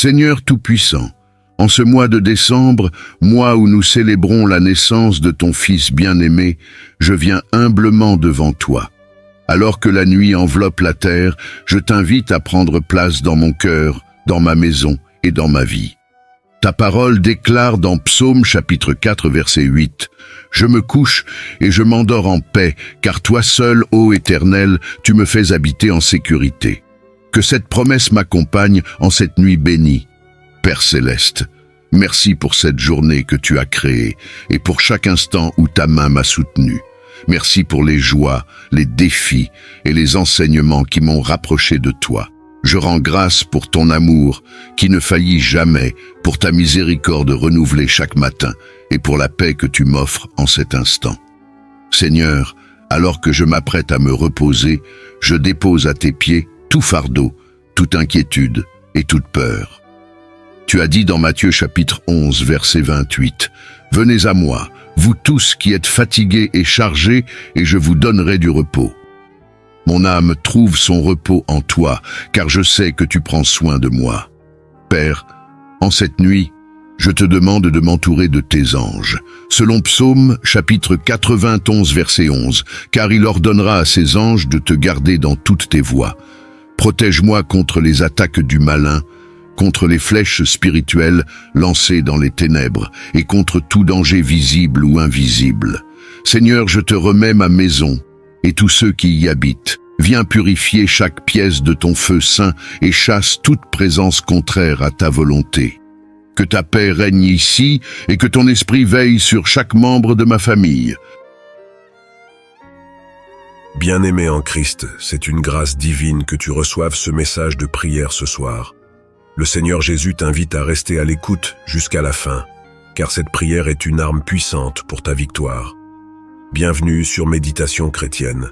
Seigneur Tout-Puissant, en ce mois de décembre, mois où nous célébrons la naissance de ton Fils bien-aimé, je viens humblement devant toi. Alors que la nuit enveloppe la terre, je t'invite à prendre place dans mon cœur, dans ma maison et dans ma vie. Ta parole déclare dans Psaume chapitre 4 verset 8 « Je me couche et je m'endors en paix, car toi seul, ô Éternel, tu me fais habiter en sécurité. » Que cette promesse m'accompagne en cette nuit bénie. Père céleste, merci pour cette journée que tu as créée et pour chaque instant où ta main m'a soutenu. Merci pour les joies, les défis et les enseignements qui m'ont rapproché de toi. Je rends grâce pour ton amour qui ne faillit jamais, pour ta miséricorde renouvelée chaque matin et pour la paix que tu m'offres en cet instant. Seigneur, alors que je m'apprête à me reposer, je dépose à tes pieds tout fardeau, toute inquiétude et toute peur. Tu as dit dans Matthieu chapitre 11 verset 28 « Venez à moi, vous tous qui êtes fatigués et chargés, et je vous donnerai du repos. » Mon âme trouve son repos en toi, car je sais que tu prends soin de moi. Père, en cette nuit, je te demande de m'entourer de tes anges, selon Psaume chapitre 91 verset 11, car il ordonnera à ses anges de te garder dans toutes tes voies. Protège-moi contre les attaques du malin, contre les flèches spirituelles lancées dans les ténèbres et contre tout danger visible ou invisible. Seigneur, je te remets ma maison et tous ceux qui y habitent. Viens purifier chaque pièce de ton feu saint et chasse toute présence contraire à ta volonté. Que ta paix règne ici et que ton esprit veille sur chaque membre de ma famille. Bien-aimé en Christ, c'est une grâce divine que tu reçoives ce message de prière ce soir. Le Seigneur Jésus t'invite à rester à l'écoute jusqu'à la fin, car cette prière est une arme puissante pour ta victoire. Bienvenue sur Méditation chrétienne,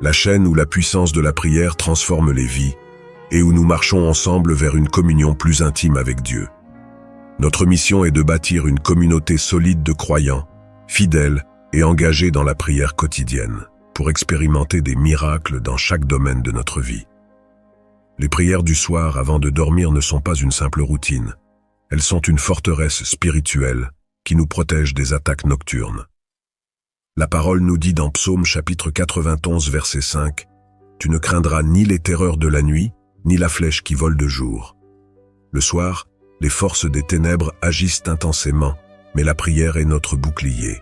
la chaîne où la puissance de la prière transforme les vies et où nous marchons ensemble vers une communion plus intime avec Dieu. Notre mission est de bâtir une communauté solide de croyants, fidèles et engagés dans la prière quotidienne, pour expérimenter des miracles dans chaque domaine de notre vie. Les prières du soir avant de dormir ne sont pas une simple routine. Elles sont une forteresse spirituelle qui nous protège des attaques nocturnes. La parole nous dit dans Psaume chapitre 91 verset 5 « Tu ne craindras ni les terreurs de la nuit, ni la flèche qui vole de jour. » Le soir, les forces des ténèbres agissent intensément, mais la prière est notre bouclier.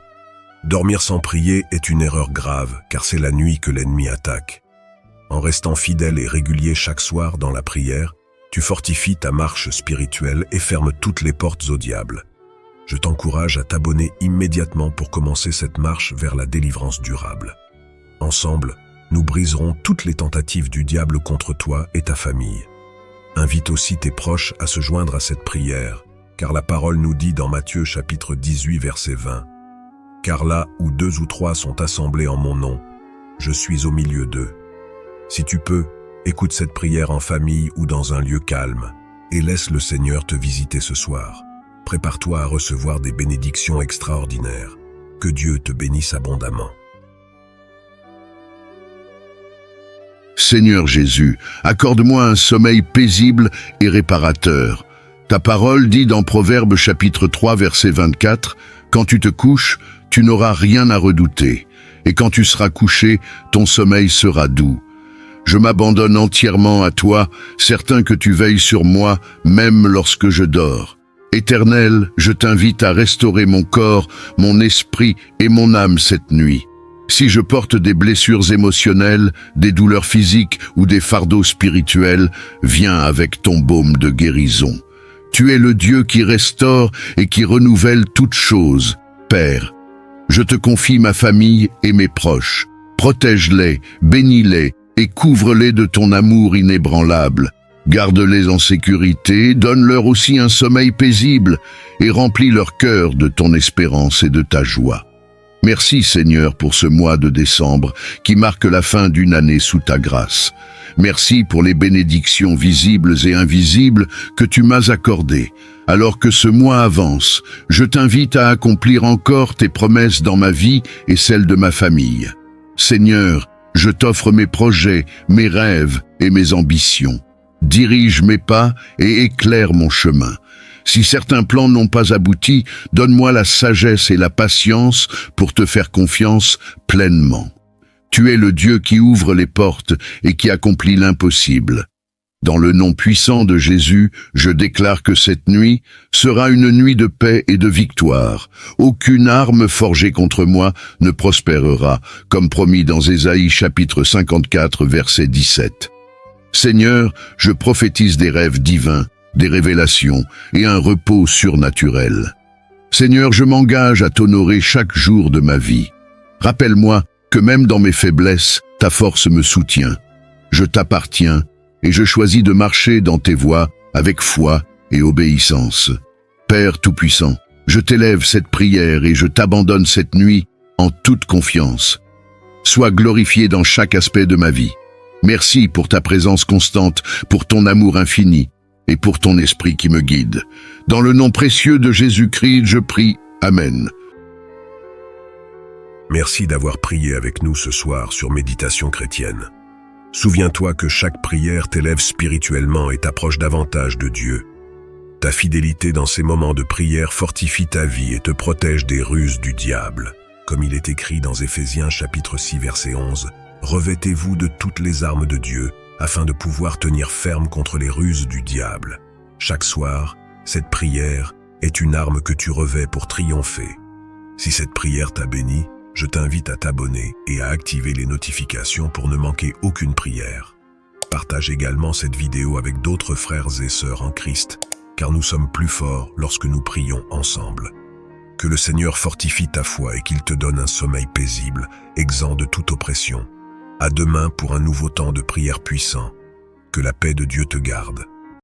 Dormir sans prier est une erreur grave, car c'est la nuit que l'ennemi attaque. En restant fidèle et régulier chaque soir dans la prière, tu fortifies ta marche spirituelle et fermes toutes les portes au diable. Je t'encourage à t'abonner immédiatement pour commencer cette marche vers la délivrance durable. Ensemble, nous briserons toutes les tentatives du diable contre toi et ta famille. Invite aussi tes proches à se joindre à cette prière, car la parole nous dit dans Matthieu chapitre 18 verset 20 « Car là où 2 ou 3 sont assemblés en mon nom, je suis au milieu d'eux. » Si tu peux, écoute cette prière en famille ou dans un lieu calme et laisse le Seigneur te visiter ce soir. Prépare-toi à recevoir des bénédictions extraordinaires. Que Dieu te bénisse abondamment. Seigneur Jésus, accorde-moi un sommeil paisible et réparateur. Ta parole dit dans Proverbes chapitre 3 verset 24 « Quand tu te couches, tu n'auras rien à redouter, et quand tu seras couché, ton sommeil sera doux. » Je m'abandonne entièrement à toi, certain que tu veilles sur moi, même lorsque je dors. Éternel, je t'invite à restaurer mon corps, mon esprit et mon âme cette nuit. Si je porte des blessures émotionnelles, des douleurs physiques ou des fardeaux spirituels, viens avec ton baume de guérison. Tu es le Dieu qui restaure et qui renouvelle toutes choses. Père, je te confie ma famille et mes proches. Protège-les, bénis-les et couvre-les de ton amour inébranlable. Garde-les en sécurité, donne-leur aussi un sommeil paisible et remplis leur cœur de ton espérance et de ta joie. Merci Seigneur pour ce mois de décembre qui marque la fin d'une année sous ta grâce. Merci pour les bénédictions visibles et invisibles que tu m'as accordées. Alors que ce mois avance, je t'invite à accomplir encore tes promesses dans ma vie et celle de ma famille. Seigneur, je t'offre mes projets, mes rêves et mes ambitions. Dirige mes pas et éclaire mon chemin. Si certains plans n'ont pas abouti, donne-moi la sagesse et la patience pour te faire confiance pleinement. Tu es le Dieu qui ouvre les portes et qui accomplit l'impossible. Dans le nom puissant de Jésus, je déclare que cette nuit sera une nuit de paix et de victoire. Aucune arme forgée contre moi ne prospérera, comme promis dans Ésaïe chapitre 54, verset 17. Seigneur, je prophétise des rêves divins, des révélations et un repos surnaturel. Seigneur, je m'engage à t'honorer chaque jour de ma vie. Rappelle-moi que même dans mes faiblesses, ta force me soutient. Je t'appartiens et je choisis de marcher dans tes voies avec foi et obéissance. Père Tout-Puissant, je t'élève cette prière et je t'abandonne cette nuit en toute confiance. Sois glorifié dans chaque aspect de ma vie. Merci pour ta présence constante, pour ton amour infini et pour ton esprit qui me guide. Dans le nom précieux de Jésus-Christ, je prie. Amen. Merci d'avoir prié avec nous ce soir sur Méditation chrétienne. Souviens-toi que chaque prière t'élève spirituellement et t'approche davantage de Dieu. Ta fidélité dans ces moments de prière fortifie ta vie et te protège des ruses du diable. Comme il est écrit dans Éphésiens chapitre 6 verset 11, « Revêtez-vous de toutes les armes de Dieu, afin de pouvoir tenir ferme contre les ruses du diable. » Chaque soir, cette prière est une arme que tu revêts pour triompher. Si cette prière t'a béni, je t'invite à t'abonner et à activer les notifications pour ne manquer aucune prière. Partage également cette vidéo avec d'autres frères et sœurs en Christ, car nous sommes plus forts lorsque nous prions ensemble. Que le Seigneur fortifie ta foi et qu'il te donne un sommeil paisible, exempt de toute oppression. À demain pour un nouveau temps de prière puissant. Que la paix de Dieu te garde.